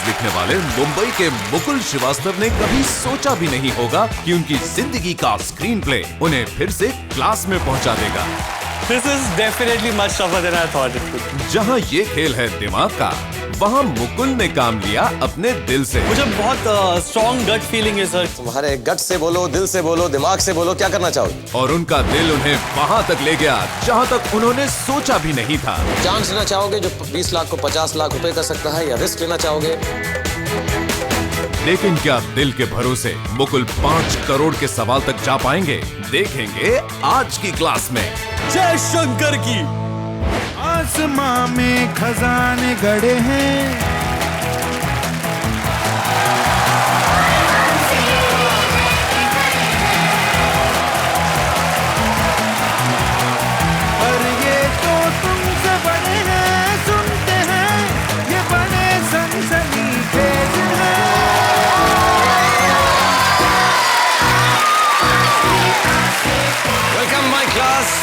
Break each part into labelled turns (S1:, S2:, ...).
S1: Stories लिखने वाले मुंबई के मुकुल श्रीवास्तव ने कभी सोचा भी नहीं होगा कि उनकी जिंदगी का स्क्रीन प्ले उन्हें फिर से क्लास में पहुंचा देगा।
S2: This is definitely much tougher than I thought it would be.
S1: जहां ये खेल है दिमाग का, वहां मुकुल ने काम लिया अपने दिल से।
S2: मुझे बहुत स्ट्रॉन्ग गट फीलिंग है सर।
S3: तुम्हारे गट से बोलो, दिल से बोलो, दिमाग से बोलो, क्या करना चाहोगे?
S1: और उनका दिल उन्हें वहां तक ले गया जहां तक उन्होंने सोचा भी नहीं था।
S3: चांस लेना चाहोगे जो 20 लाख को 50 लाख रुपए कर सकता है, या रिस्क लेना चाहोगे?
S1: लेकिन क्या दिल के भरोसे मुकुल 5 करोड़ के सवाल तक जा पाएंगे? देखेंगे आज की क्लास में।
S2: जय शंकर की।
S4: आसमां में खजाने गड़े हैं, और ये तो तुमसे बड़े हैं, सुनते हैं ये बड़े सनसनीखेज हैं।
S3: Welcome my class.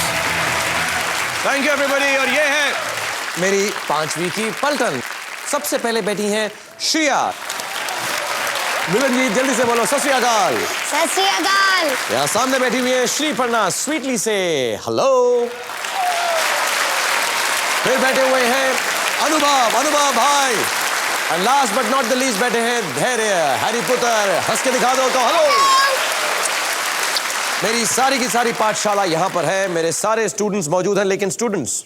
S3: Thank you everybody. और ये है मेरी 5वीं की पलटन। सबसे पहले बैठी हैं श्रिया। मिलन जी जल्दी से बोलो सत श्री अकाल।
S5: सत श्री अकाल।
S3: यहाँ सामने बैठी हुई है श्रीपर्णा स्वीटली से हेलो। फिर बैठे हुए हैं अनुभव भाई। And last but not the least बैठे हैं धैर्य हैरी पुत्र। हंस के दिखा दो तो हेलो। मेरी सारी की सारी पाठशाला यहाँ पर है, मेरे सारे स्टूडेंट्स मौजूद हैं, लेकिन स्टूडेंट्स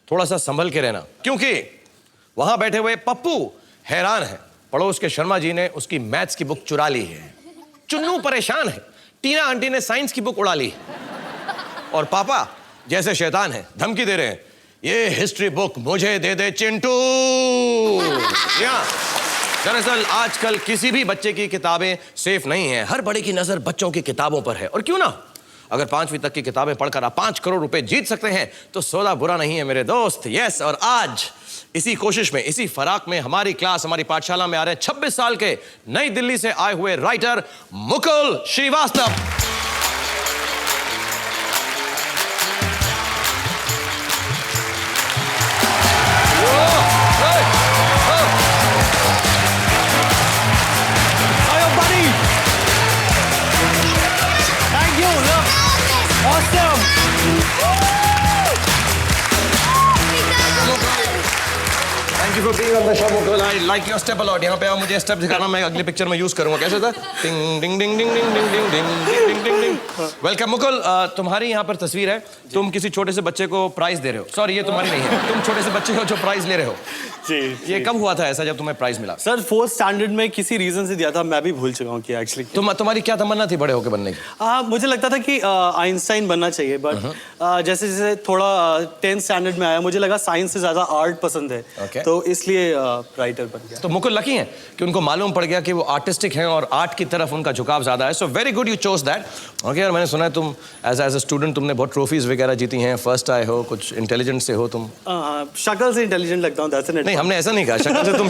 S3: थोड़ा सा संभल के रहना, क्योंकि वहां बैठे हुए पप्पू हैरान है। पड़ोस के शर्मा जी ने उसकी मैथ्स की बुक चुरा ली है। चुन्नू परेशान है, टीना आंटी ने साइंस की बुक उड़ा ली, और पापा जैसे शैतान है धमकी दे रहे हैं, ये हिस्ट्री बुक मुझे दे दे चिंटू। दरअसल आजकल किसी भी बच्चे की किताबें सेफ नहीं है। हर बड़े की नजर बच्चों की किताबों पर है। और क्यों ना, अगर 5वीं तक की किताबें पढ़कर आप 5 करोड़ रुपए जीत सकते हैं तो सौदा बुरा नहीं है मेरे दोस्त। यस, और आज इसी कोशिश में, इसी फराक में हमारी क्लास, हमारी पाठशाला में आ रहे हैं 26 साल के नई दिल्ली से आए हुए writer Mukul Shrivastava. Thank you for being on the show, Mukul. I like your step a lot. यहाँ पे आओ, मुझे स्टेप दिखाना, मैं अगली पिक्चर में यूज करूंगा। कैसे था? टिंग डिंग डिंग डिंग डिंग डिंग डिंग डिंग डिंग डिंग डिंग। वेलकम मुकुल। तुम्हारी यहाँ पर तस्वीर है, तुम किसी छोटे से बच्चे को प्राइज दे रहे हो। सॉरी, ये तुम्हारी नहीं है, तुम छोटे से बच्चे हो जो प्राइज ले रहे हो।
S2: जी।
S3: ये कब हुआ था ऐसा जब तुम्हें प्राइज मिला?
S2: सर 4th स्टैंडर्ड में किसी रीजन से दिया था, मैं भी भूल चुका हूँ कि एक्चुअली।
S3: तुम्हारी क्या तमन्ना थी बड़े होकर बनने की?
S2: मुझे लगता था कि आइंस्टाइन बनना चाहिए, बट जैसे जैसे थोड़ा 10th स्टैंडर्ड में आया, मुझे लगा साइंस से ज्यादा आर्ट पसंद है। तो इसलिए राइटर बन गया।
S3: तो मुकुल लकी हैं कि उनको मालूम पड़ गया कि वो आर्टिस्टिक हैं और आर्ट की तरफ उनका झुकाव ज्यादा है। So very good, you chose that. Okay, और मैंने सुना है तुम एज अ स्टूडेंट तुमने बहुत ट्रॉफीज वगैरह जीती हैं, फर्स्ट आए हो, कुछ इंटेलिजेंट से हो तुम।
S2: शक्ल से इंटेलिजेंट लगता हूँ,
S3: नहीं, हमने ऐसा नहीं कहा। शक्ल से तुम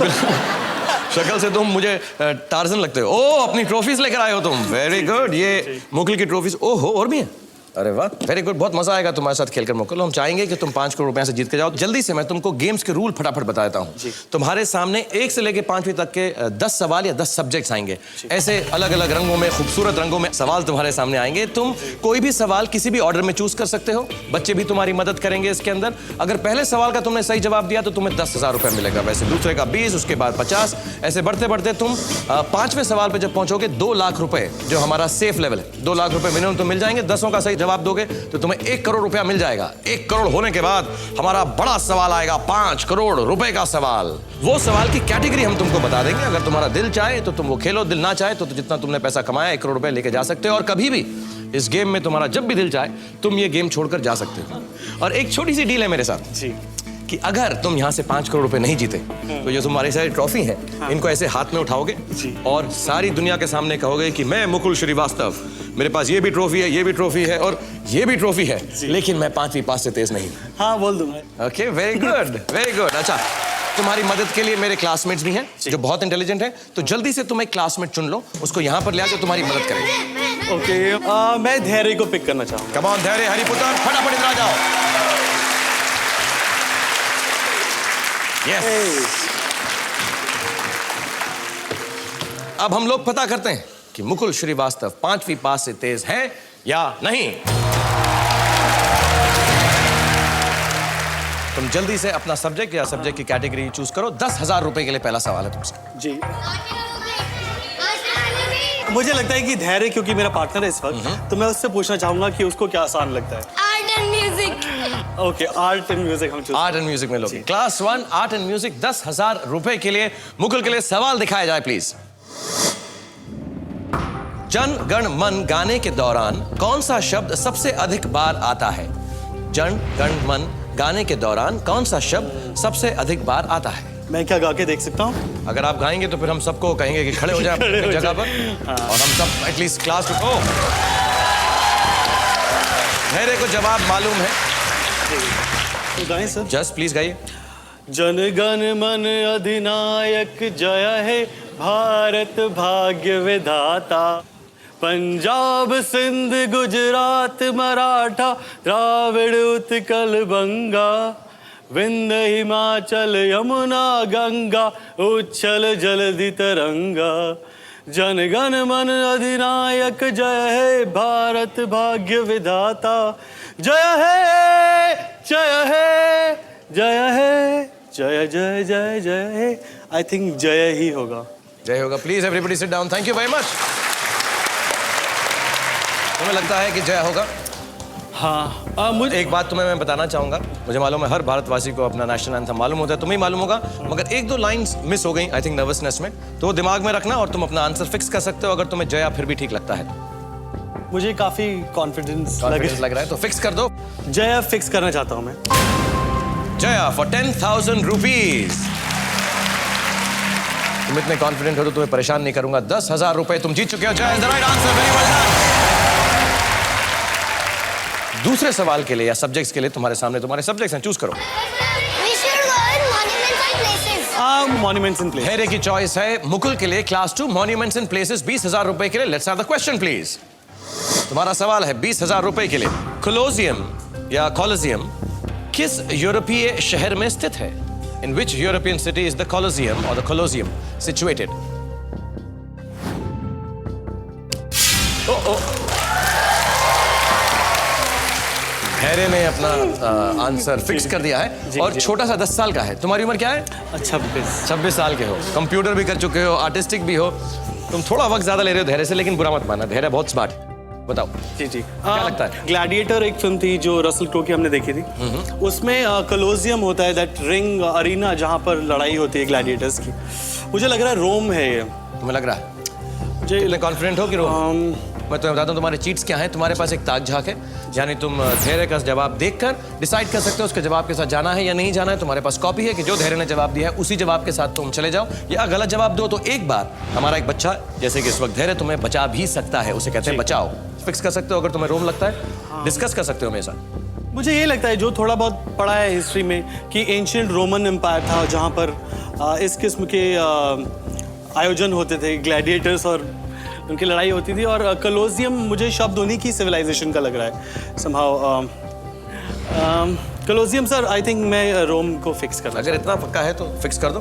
S3: शक्ल से तुम मुझे टार्जन लगते हो। ओ, अपनी ट्रॉफीज लेकर आए हो तुम। Very good. ये मुकुल की ट्रॉफीज। ओहो, और भी है? अरे वाह, वेरी गुड। बहुत मजा आएगा तुम्हारे साथ खेलकर मुकुल। हम चाहेंगे कि तुम 5 करोड़ रुपए से जीत के जाओ। जल्दी से मैं तुमको गेम्स के रूल फटाफट बता देता हूँ। तुम्हारे सामने 1 से लेकर 5वीं तक के 10 सवाल या 10 सब्जेक्ट्स आएंगे। ऐसे अलग अलग रंगों में, खूबसूरत रंगों में सवाल तुम्हारे सामने आएंगे। तुम कोई भी सवाल किसी भी ऑर्डर में चूज कर सकते हो। बच्चे भी तुम्हारी मदद करेंगे इसके अंदर। अगर पहले सवाल का तुमने सही जवाब दिया तो तुम्हें 10,000 रुपए मिलेगा, वैसे दूसरे का 20, उसके बाद 50, ऐसे बढ़ते बढ़ते तुम 5वें सवाल पे जब पहुंचोगे 2 लाख रुपए, जो हमारा सेफ लेवल है, 2 लाख रुपए मिनिमम तो मिल जाएंगे। 10 का सही जवाब दोगे तो तुम्हें 1 करोड़ रुपया मिल जाएगा। 1 करोड़ होने के बाद हमारा बड़ा सवाल आएगा, 5 करोड़ रुपए का सवाल। वो सवाल की कैटेगरी हम तुमको बता देंगे। अगर तुम्हारा दिल चाहे तो तुम वो खेलो, दिल ना चाहे तो जितना तुमने पैसा कमाया 1 करोड़ रुपए लेके जा सकते हो। और कभी भी इस गेम में तुम्हारा जब भी दिल चाहे तुम ये गेम छोड़कर जा सकते हो। और एक छोटी सी डील है मेरे साथ जी, कि अगर तुम यहाँ से 5 करोड़ रुपए नहीं जीते तो जो तुम्हारी सारी ट्रॉफी है, इनको ऐसे हाथ में उठाओगे और सारी दुनिया के सामने कहोगे कि मैं मुकुल श्रीवास्तव, मेरे पास ये भी ट्रॉफी है, ये भी ट्रॉफी है और ये भी ट्रॉफी है, लेकिन मैं 5वीं पास से तेज नहीं।
S2: हाँ, बोल दूंगा।
S3: Okay, very good, very good. अच्छा, तुम्हारी मदद के लिए मेरे क्लासमेट्स भी हैं जो बहुत इंटेलिजेंट हैं, तो जल्दी से तुम एक क्लासमेट चुन लो, उसको यहाँ पर ले आओ जो तुम्हारी मदद करेगा।
S2: ओके, मैं धैर्य को पिक करना चाहूँगा।
S3: कम ऑन धैर्य, हरिपुत्र, फटाफट इधर आ जाओ। यस। अब हम लोग पता करते हैं कि मुकुल श्रीवास्तव 5वीं पास से तेज हैं या नहीं। तुम जल्दी से अपना सब्जेक्ट या सब्जेक्ट की कैटेगरी चूज करो। 10,000 रुपए के लिए पहला सवाल है तुमसे।
S2: जी, मुझे लगता है कि धैर्य, क्योंकि मेरा पार्टनर है इस वक्त, तो मैं उससे पूछना चाहूंगा कि उसको क्या आसान लगता है।
S5: Art and music.
S2: Okay, art and music हम
S3: आर्ट एंड म्यूजिक में लोगे। क्लास 1 आर्ट एंड म्यूजिक 10,000 रुपए के लिए मुकुल के लिए सवाल दिखाया जाए प्लीज। जन गण मन गाने के दौरान कौन सा शब्द सबसे अधिक बार आता है? जन गण मन गाने के दौरान कौन सा शब्द सबसे अधिक बार आता है?
S2: मैं क्या गा के देख सकता हूँ?
S3: अगर आप गाएंगे तो फिर हम सबको कहेंगे कि खड़े हो जाए अपनी जगह पर, और हम सब एटलीस्ट क्लास को। मेरे को जवाब मालूम है,
S2: तो गाएं सर।
S3: जस्ट प्लीज गाइए।
S2: जन गण मन अधिनायक जय है भारत भाग्य विधाता, पंजाब सिंध गुजरात मराठा द्राविड़ उत्कल बंगा, विंध्य हिमाचल यमुना गंगा उच्छल जलधि तरंगा, जन गण मन अधिनायक जय है भारत भाग्य विधाता, जय है जय है जय है जय जय जय जय है। आई थिंक जय ही होगा।
S3: जय होगा। Please everybody sit down. Thank you very much. तुम्हें लगता है कि जय होगा?
S2: हाँ, मुझे
S3: एक बात तुम्हें मैं बताना चाहूंगा। मुझे मालूम है हर भारतवासी को अपना नेशनल एंथम मालूम होता है, तुम्हें मालूम होगा, मगर एक दो लाइंस मिस हो गई आई थिंक नर्वसनेस में, तो वो दिमाग में रखना और तुम अपना आंसर फिक्स कर सकते हो अगर तुम्हें जया फिर भी ठीक लगता है।
S2: मुझे काफी कॉन्फिडेंस
S3: लग रहा है तो फिक्स कर दो।
S2: जया फिक्स करना चाहता हूँ मैं।
S3: Jaya for 10,000 rupees. तुम इतने कॉन्फिडेंट हो तो तुम्हें परेशान नहीं करूंगा। 10,000 रुपए तुम जीत चुके हो। Jaya is the right answer, very well done. दूसरे सवाल के लिए या सब्जेक्ट्स के लिए तुम्हारे सामने तुम्हारे सब्जेक्ट्स हैं, चूज करो।
S5: We should learn monuments and places.
S2: Monuments in place.
S3: धैर्य की चॉइस है मुकुल के लिए क्लास 2 मॉन्यूमेंट्स एंड प्लेसेस 20,000 रुपए के लिए। Let's have the question please. तुम्हारा सवाल है 20,000 रुपए के लिए। कोलोसियम या कॉलोसियम किस यूरोपीय शहर में स्थित है? इन विच यूरोपियन सिटी इज द कॉलोसियम और द कोलोसियम सिचुएटेड? धैर्य ने अपना आंसर फिक्स कर दिया है और छोटा सा 10 साल का है। तुम्हारी उम्र क्या है? 26 साल के हो, कंप्यूटर भी कर चुके हो, आर्टिस्टिक भी हो। तुम थोड़ा वक्त ज्यादा ले रहे हो धैर्य से, लेकिन बुरा मत मानना, धैर्य बहुत स्मार्ट। बताओ।
S2: जी जी,
S3: क्या लगता है?
S2: ग्लैडिएटर एक फिल्म थी जो रसल क्रो की हमने देखी थी, उसमें कोलोसियम होता है, दैट रिंग अरीना जहाँ पर लड़ाई होती है ग्लैडिएटर्स की। मुझे लग रहा है रोम है ये।
S3: तुम्हें लग रहा है?
S2: मुझे
S3: इतने कॉन्फिडेंट हो कि रोम? मैं तुम्हें बताता हूँ तुम्हारे चीट्स क्या हैं। तुम्हारे पास एक ताक झाक है, यानी तुम धैर्य का जवाब देखकर डिसाइड कर सकते हो उसके जवाब के साथ जाना है या नहीं जाना है। तुम्हारे पास कॉपी है कि जो धैर्य ने जवाब दिया है उसी जवाब के साथ तुम चले जाओ, या गलत जवाब दो तो एक बार हमारा एक बच्चा जैसे कि इस वक्त धैर्य तुम्हें बचा भी सकता है, उसे कहते हैं बचाओ। फिक्स कर सकते हो अगर तुम्हें रोम लगता है, डिस्कस कर सकते हो मेरे साथ।
S2: मुझे ये लगता है जो थोड़ा बहुत पढ़ा है हिस्ट्री में कि एंशिएंट रोमन एम्पायर था जहाँ पर इस किस्म के आयोजन होते थे, ग्लैडिएटर्स और उनकी लड़ाई होती थी। और कोलोसियम मुझे शब्द उन्हीं की सिविलाइजेशन का लग रहा है somehow. Colosseum sir, I think मैं रोम को फिक्स करना।
S3: अगर इतना पक्का है तो फिक्स कर दो।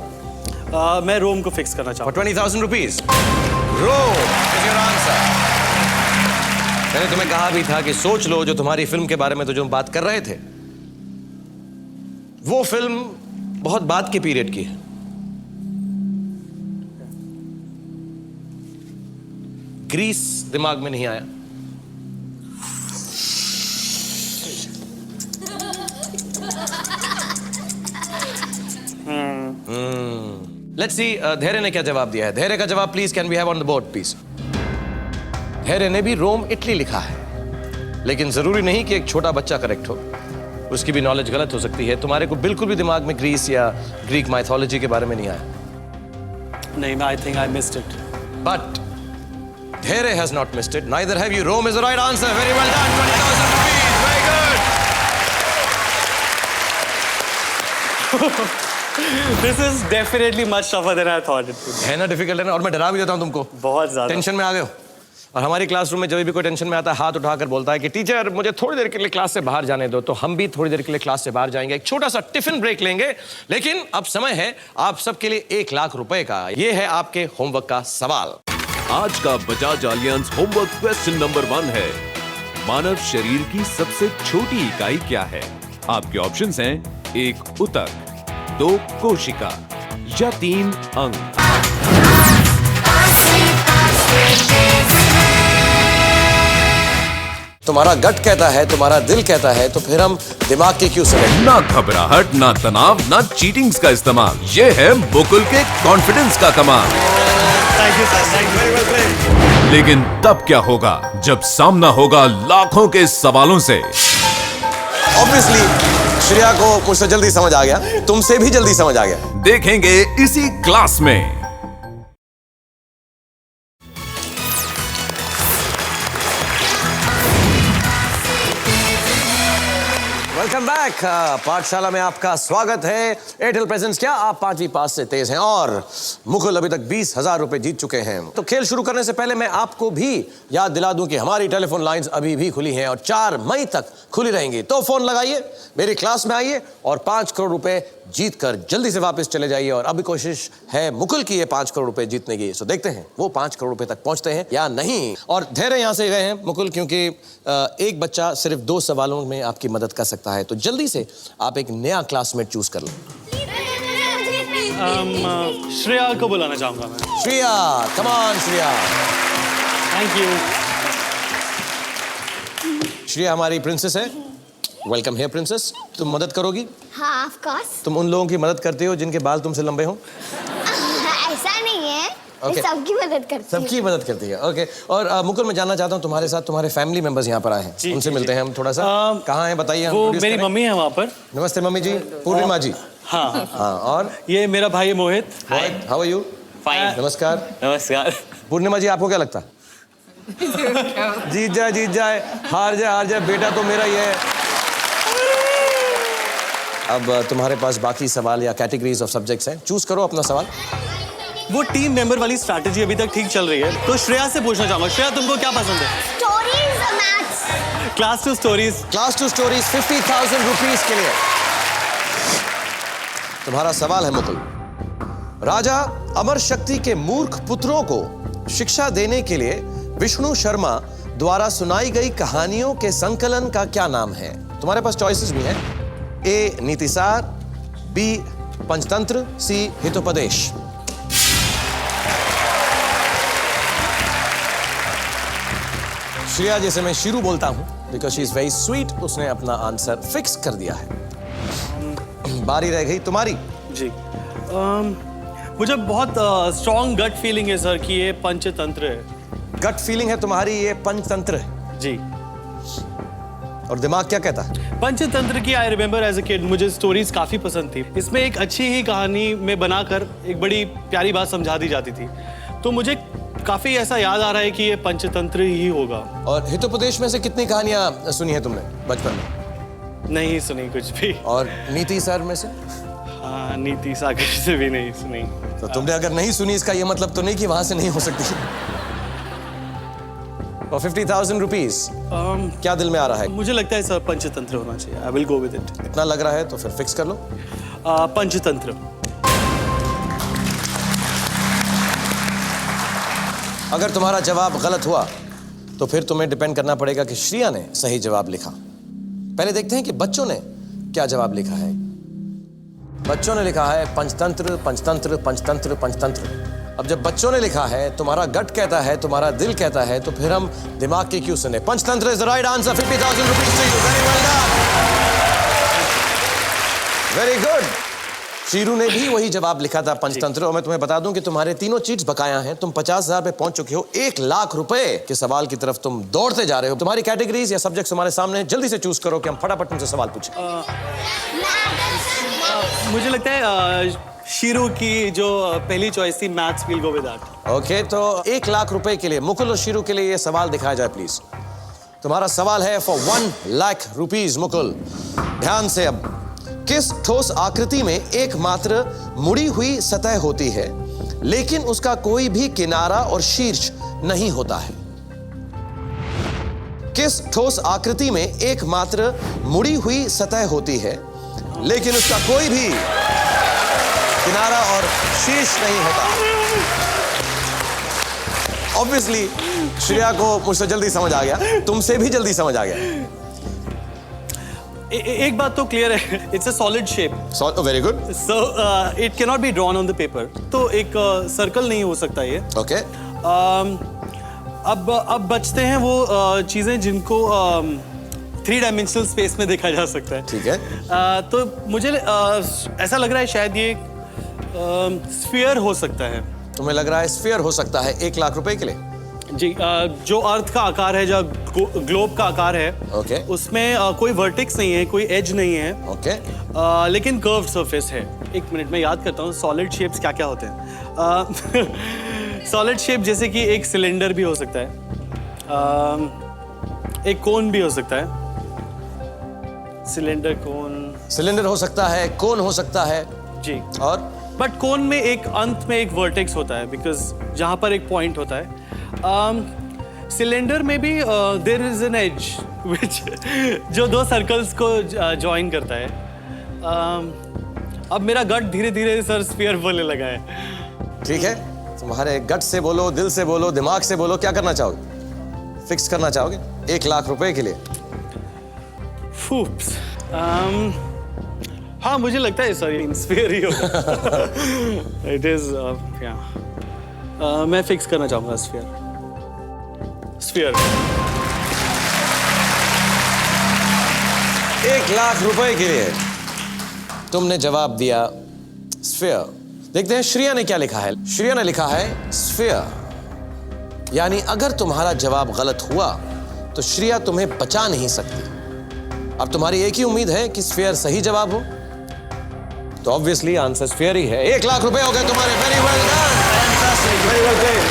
S2: मैं रोम को फिक्स करना चाहूँ।
S3: 20,000 rupees Rome is your answer. मैंने तुम्हें कहा भी था कि सोच लो जो तुम्हारी फिल्म के बारे में तो जो हम बात कर रहे थे वो फिल्म बहुत बाद के पीरियड की है। ग्रीस दिमाग में नहीं आया? लेट्स सी धैर्य ने क्या जवाब दिया है। धैर्य का जवाब please can we have on the board please. Dhairya ने भी रोम इटली लिखा है, लेकिन जरूरी नहीं कि एक छोटा बच्चा करेक्ट हो, उसकी भी नॉलेज गलत हो सकती है। तुम्हारे को बिल्कुल भी दिमाग में ग्रीस या ग्रीक माइथोलॉजी के बारे में नहीं आया?
S2: नहीं, I think I missed it.
S3: But Dhairy has not missed it. Neither have you. Rome is the right answer. Very well done. 20,000 rupees. Very good.
S2: This is definitely much tougher than I thought it would.
S3: है ना difficult है ना, और मैं डरा भी देता हूँ तुमको।
S2: बहुत ज्यादा
S3: टेंशन में आ गए हो। और हमारी क्लासरूम में जब भी कोई टेंशन में आता है हाथ उठाकर बोलता है कि टीचर मुझे थोड़ी देर के लिए क्लास से बाहर जाने दो, तो हम भी थोड़ी देर के लिए क्लास से बाहर जाएंगे, एक छोटा सा टिफिन ब्रेक लेंगे। लेकिन अब समय है आप सबके लिए 1 लाख रुपए का। ये है आपके होमवर्क का सवाल।
S1: आज का Bajaj aliens homework question number 1 है, मानव शरीर की सबसे छोटी इकाई क्या है? आपके ऑप्शंस हैं 1 उतक, 2 कोशिका या 3 अंग।
S3: तुम्हारा गट कहता है, तुम्हारा दिल कहता है, तो फिर हम दिमाग की क्यों सुने?
S1: ना घबराहट, ना तनाव, ना चीटिंग्स का इस्तेमाल, ये है मुकुल के कॉन्फिडेंस का कमाल।
S2: Thank you sir, thank you.
S1: लेकिन तब क्या होगा जब सामना होगा लाखों के सवालों से?
S3: ऑब्वियसली श्रेया को मुझसे जल्दी समझ आ गया, तुमसे भी जल्दी समझ आ गया।
S1: देखेंगे इसी क्लास में।
S3: Welcome back. पाठशाला में आपका स्वागत है। एयरटेल प्रेजेंस क्या आप 5वीं पास से तेज हैं और मुकुल अभी तक 20,000 रुपए जीत चुके हैं। तो खेल शुरू करने से पहले मैं आपको भी याद दिला दूं कि हमारी टेलीफोन लाइंस अभी भी खुली हैं और 4 मई तक खुली रहेंगी। तो फोन लगाइए, मेरी क्लास में आइए और 5 करोड़ रुपए जीत कर जल्दी से वापस चले जाइए। और अभी कोशिश है मुकुल की ये 5 करोड़ रुपए जीतने की। सो देखते हैं वो 5 करोड़ रुपए तक पहुंचते हैं या नहीं। और धैर्य यहां से गए हैं मुकुल, क्योंकि एक बच्चा सिर्फ 2 सवालों में आपकी मदद कर सकता है। तो जल्दी से आप एक नया क्लासमेट चूज कर लें।
S2: श्रेया को बुलाना चाहूंगा मैं।
S3: Shreya, come on Shreya.
S2: Thank you.
S3: Shreya हमारी प्रिंसेस है। Welcome here princess. तुम मदद करोगी?
S5: हाँ, ऑफ कोर्स।
S3: तुम उन लोगों की मदद करते हो जिनके बाल तुमसे लंबे हों?
S5: ऐसा नहीं है,
S3: Okay.
S5: मैं सबकी मदद करती हूँ।
S3: सबकी मदद करती है। ओके। और मुकुल, मैं जानना चाहता हूँ तुम्हारे साथ तुम्हारे फैमिली मेंबर्स यहाँ पर आए हैं,
S2: जी,
S3: उनसे
S2: जी,
S3: मिलते
S2: जी।
S3: हैं हम थोड़ा सा। कहाँ हैं बताइए, हम
S2: वो
S3: introduce
S2: मेरी
S3: करें।
S2: मम्मी है वहाँ पर।
S3: नमस्ते मम्मी जी। पूर्णिमा जी।
S2: हाँ हाँ।
S3: हाँ, और
S2: ये मेरा भाई है Mohit.
S3: How are you?
S6: Fine.
S3: नमस्कार।
S6: नमस्कार।
S3: पूर्णिमा जी, आपको क्या लगता? जीत जाए, हार जाए, बेटा तो मेरा ही है। अब तुम्हारे पास बाकी सवाल या कैटेगरीज ऑफ सब्जेक्ट्स हैं, चूज करो अपना सवाल।
S2: वो टीम मेंबर वाली स्ट्रैटेजी अभी तक ठीक चल रही है, तो श्रेया से पूछना चाहूंगा। श्रेया, तुमको क्या पसंद है?
S5: स्टोरीज और maths.
S2: Class 2 stories.
S3: Class 2 stories 50,000 rupees के लिए। तुम्हारा सवाल है मुकुल। राजा अमर शक्ति के मूर्ख पुत्रों को शिक्षा देने के लिए विष्णु शर्मा द्वारा सुनाई गई कहानियों के संकलन का क्या नाम है? तुम्हारे पास चॉइसेस भी हैं। ए नीतिसार, बी पंचतंत्र, सी हितोपदेश। श्रेया, जैसे मैं शीरू बोलता हूं because she is very sweet, उसने अपना आंसर फिक्स कर दिया है। बारी रह गई तुम्हारी।
S2: जी। मुझे बहुत स्ट्रॉन्ग गट फीलिंग है सर कि ये पंचतंत्र है।
S3: गट फीलिंग है तुम्हारी, ये पंचतंत्र है।
S2: जी।
S3: और दिमाग क्या कहता है?
S2: पंचतंत्र की I remember as a kid, मुझे स्टोरीज काफी पसंद थी। इसमें एक अच्छी ही कहानी में बनाकर एक बड़ी प्यारी बात समझा दी जाती थी, तो मुझे काफी ऐसा याद आ रहा है कि ये पंचतंत्र ही होगा।
S3: और हितोपदेश में से कितनी कहानियां सुनी है तुमने बचपन में?
S2: नहीं सुनी कुछ भी।
S3: और नीति सर में से?
S2: हाँ, नीति सागर से भी नहीं सुनी।
S3: तो तुमने अगर नहीं सुनी, इसका ये मतलब तो नहीं कि वहां से नहीं हो सकती। और 50,000 रुपीज क्या दिल में आ रहा है?
S2: मुझे लगता है सर पंचतंत्र होना चाहिए। I will go with it.
S3: इतना लग रहा है तो फिर फिक्स कर लो।
S2: पंचतंत्र।
S3: अगर तुम्हारा जवाब गलत हुआ तो फिर तुम्हें डिपेंड करना पड़ेगा कि श्रेया ने सही जवाब लिखा। पहले देखते हैं कि बच्चों ने क्या जवाब लिखा है। बच्चों ने लिखा है पंचतंत्र, पंचतंत्र, पंचतंत्र, पंचतंत्र। अब जब बच्चों ने लिखा है तुम्हारा गट कहता है, तुम्हारा दिल कहता है, तो फिर हम दिमाग की क्यों सुने? Panchatantra is the right answer. 50,000 rupees to you. Very well done, very good. Sheeru ने भी वही जवाब लिखा था, पंचतंत्र। और मैं तुम्हें बता दूं कि तुम्हारे तीनों चीट्स बकाया हैं। तुम 50,000 पे पहुंच चुके हो। 1 लाख रुपए के सवाल की तरफ तुम दौड़ते जा रहे हो। तुम्हारी कैटेगरीज या सब्जेक्ट्स हमारे सामने हैं। जल्दी से चूज करो कि हम फटाफट तुमसे सवाल पूछें।
S2: मुझे लगता है शीरू की जो पहली चॉइस थी maths, will go with that.
S3: Okay, तो 1 लाख रुपए के लिए मुकुल और शीरू के लिए ये सवाल दिखाया जाए प्लीज। तुम्हारा सवाल है फॉर 1 लाख रुपीज। मुकुल, ध्यान से। अब किस ठोस आकृति में एकमात्र मुड़ी हुई सतह होती है लेकिन उसका कोई भी किनारा और शीर्ष नहीं होता है? किस ठोस आकृति में एकमात्र मुड़ी हुई सतह होती है लेकिन उसका कोई भी किनारा और शीर्ष नहीं होता? ऑब्वियसली श्रेया को मुझसे जल्दी समझ आ गया, तुमसे भी जल्दी समझ आ गया।
S2: एक बात तो क्लियर है, it's a solid shape,
S3: very good.
S2: So it can not be drawn on the paper. तो एक सर्कल नहीं हो सकता ये।
S3: ओके
S2: अब बचते हैं वो चीजें जिनको 3 डायमेंशनल स्पेस में देखा जा सकता है।
S3: ठीक है।
S2: तो मुझे ऐसा लग रहा है शायद ये स्फीयर हो सकता है।
S3: तुम्हें लग रहा है स्फीयर हो सकता है 1 लाख रुपए के लिए?
S2: जी, जो अर्थ का आकार है, जो ग्लोब का आकार है,
S3: ओके।
S2: उसमें कोई वर्टेक्स नहीं है, कोई एज नहीं है,
S3: ओके।
S2: लेकिन कर्व्ड सरफेस है। एक मिनट में याद करता हूँ सॉलिड शेप्स क्या क्या होते हैं। सॉलिड शेप जैसे कि एक सिलेंडर भी हो सकता है, एक कोन भी हो सकता है। सिलेंडर, कोन।
S3: सिलेंडर हो सकता है, कोन हो सकता है,
S2: जी।
S3: और
S2: बट कोन में एक अंत में एक वर्टेक्स होता है, बिकॉज जहां पर एक पॉइंट होता है। सिलेंडर में भी देयर इज एन एज विच जो 2 सर्कल्स को जॉइन करता है। अब मेरा गट धीरे धीरे सर स्फीयर बोलने लगा है।
S3: ठीक है, तुम्हारे गट से बोलो, दिल से बोलो, दिमाग से बोलो, क्या करना चाहोगे? फिक्स करना चाहोगे 1 लाख रुपए के लिए?
S2: फूप्स। हाँ, मुझे लगता है सर स्फीयर ही होगा। इट इज मैं फिक्स करना चाहूंगा स्फीयर। स्फीयर।
S3: 1 लाख रुपए के लिए तुमने जवाब दिया स्फीयर। देखते हैं श्रेया ने क्या लिखा है। श्रेया ने लिखा है स्फीयर, यानी अगर तुम्हारा जवाब गलत हुआ तो श्रेया तुम्हें बचा नहीं सकती। अब तुम्हारी एक ही उम्मीद है कि स्फीयर सही जवाब हो, तो ऑब्वियसली आंसर स्फीयर ही है। 1 लाख रुपए हो गए तुम्हारे। Very well done, fantastic, very well played.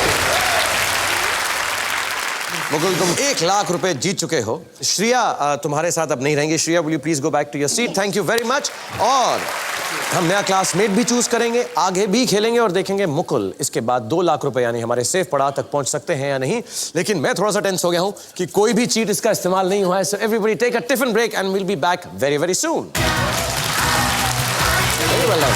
S3: Mukul, तुम 1 लाख रुपए जीत चुके हो। श्रेया तुम्हारे साथ अब नहीं रहेंगे। Shreya, will you please go back to your seat? Thank you very much. और हम नया क्लासमेट भी चूज करेंगे, आगे भी खेलेंगे और देखेंगे मुकुल इसके बाद 2 लाख रुपए यानी हमारे सेफ पड़ाव तक पहुंच सकते हैं या नहीं। लेकिन मैं थोड़ा सा टेंस हो गया हूं कि कोई भी चीट इसका इस्तेमाल नहीं हुआ है। So everybody take a tiffin break and will be back very very soon. Very well done.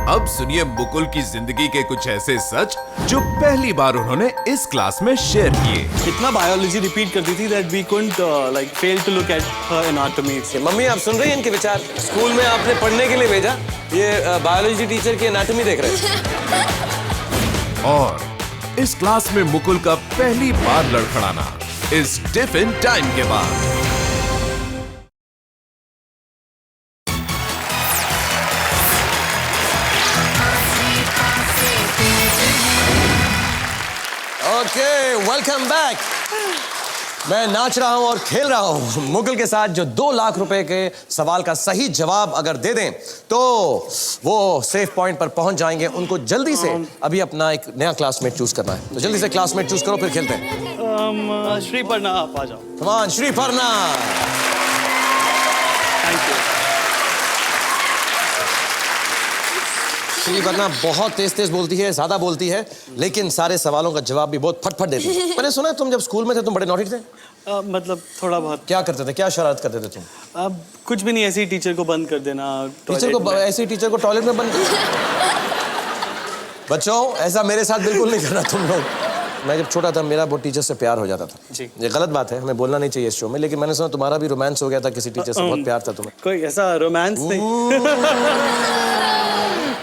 S1: अब सुनिए मुकुल की जिंदगी के कुछ ऐसे सच जो पहली बार उन्होंने इस क्लास में शेयर किए।
S2: इतना बायोलॉजी रिपीट करती थी that we couldn't like fail to look at her anatomy.
S3: Mummy, आप सुन रही हैं इनके विचार? स्कूल में आपने पढ़ने के लिए भेजा, ये बायोलॉजी टीचर की एनाटॉमी देख रहे हैं।
S1: और इस क्लास में मुकुल का पहली बार लड़खड़ाना इस टिफिन टाइम के बाद।
S3: Okay, welcome back. मैं नाच रहा हूं और खेल रहा हूं मुकुल के साथ, जो 2 लाख रुपए के सवाल का सही जवाब अगर दे दें तो वो सेफ पॉइंट पर पहुंच जाएंगे। उनको जल्दी से अभी अपना एक नया क्लासमेट चूज करना है, तो जल्दी से क्लासमेट चूज करो, फिर खेलते हैं।
S2: श्रीपर्णा, आप आ जाओ।
S3: Come on Shriparna.
S2: Thank you.
S3: Shriparna बहुत तेज तेज बोलती है, ज्यादा बोलती है, लेकिन सारे सवालों का जवाब भी बहुत फटफट देती है। मैंने सुना तुम जब स्कूल में थे तुम बड़े नॉटी थे?
S2: मतलब थोड़ा बहुत।
S3: क्या करते थे, क्या शरारत करते थे तुम?
S2: अब कुछ भी नहीं, ऐसे ही टीचर को बंद कर देना।
S3: टीचर को ऐसे ही टीचर को टॉयलेट में बंद कर। बच्चों, ऐसा मेरे साथ बिल्कुल नहीं करना तुम लोग। मैं जब छोटा था मेरा बहुत टीचर से प्यार हो जाता था।
S2: जी।
S3: ये गलत बात है, हमें बोलना नहीं चाहिए इस शो में, लेकिन मैंने सुना तुम्हारा भी रोमांस हो गया था किसी टीचर से, बहुत प्यार था तुम्हें।
S2: कोई ऐसा रोमांस नहीं।